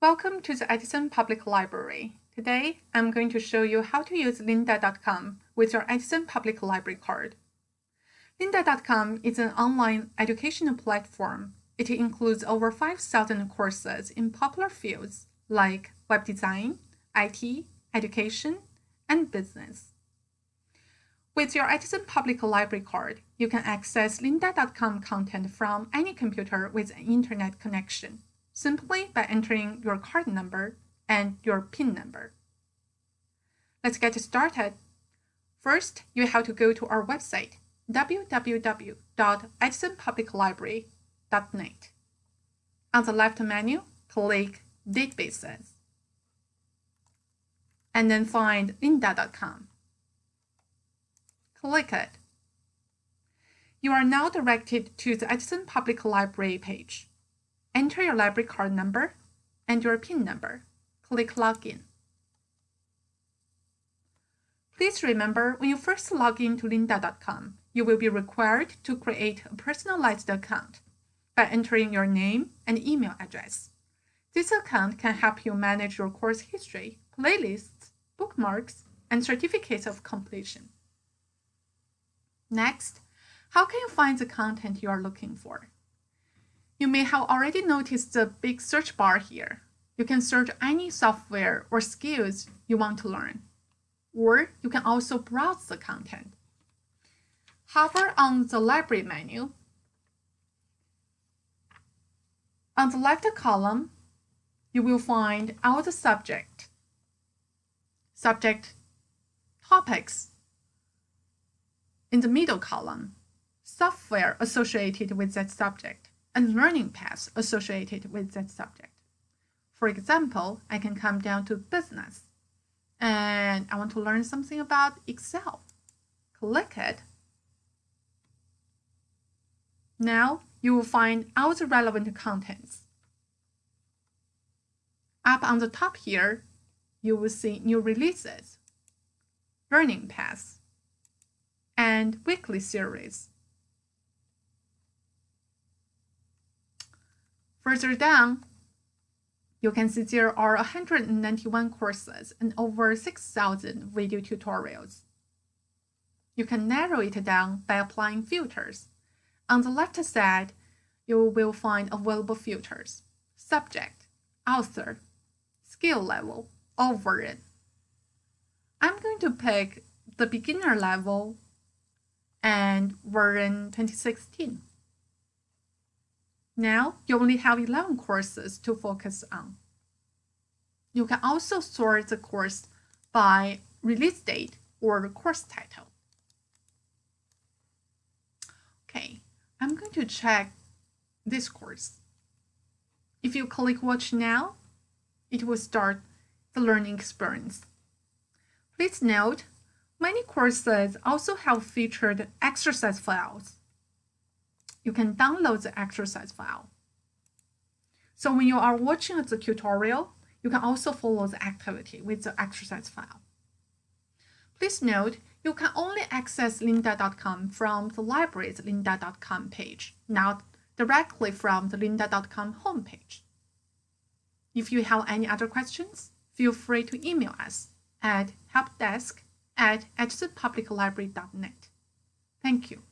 Welcome to the Edison Public Library. Today, I'm going to show you how to use Lynda.com with your Edison Public Library card. Lynda.com is an online educational platform. It includes over 5,000 courses in popular fields like web design, IT, education, and business. With your Edison Public Library card, you can access Lynda.com content from any computer with an internet connection, simply by entering your card number and your PIN number. Let's get started. First, you have to go to our website, www.edisonpubliclibrary.net. On the left menu, click Databases, and then find Lynda.com. Click it. You are now directed to the Edison Public Library page. Enter your library card number and your PIN number. Click Login. Please remember, when you first log in to Lynda.com, you will be required to create a personalized account by entering your name and email address. This account can help you manage your course history, playlists, bookmarks, and certificates of completion. Next, how can you find the content you are looking for? You may have already noticed the big search bar here. You can search any software or skills you want to learn, or you can also browse the content. Hover on the library menu. On the left column, you will find all the subject topics. In the middle column, software associated with that subject and learning paths associated with that subject. For example, I can come down to business and I want to learn something about Excel. Click it. Now you will find all the relevant contents. Up on the top here, you will see new releases, learning paths, and weekly series. Further down, you can see there are 191 courses and over 6,000 video tutorials. You can narrow it down by applying filters. On the left side, you will find available filters: subject, author, skill level, or version. I'm going to pick the beginner level and version 2016. Now, you only have 11 courses to focus on. You can also sort the course by release date or course title. Okay, I'm going to check this course. If you click Watch Now, it will start the learning experience. Please note, many courses also have featured exercise files. You can download the exercise file. So when you are watching the tutorial, you can also follow the activity with the exercise file. Please note, you can only access Lynda.com from the library's Lynda.com page, not directly from the Lynda.com homepage. If you have any other questions, feel free to email us at helpdesk@edisonpubliclibrary.net. Thank you.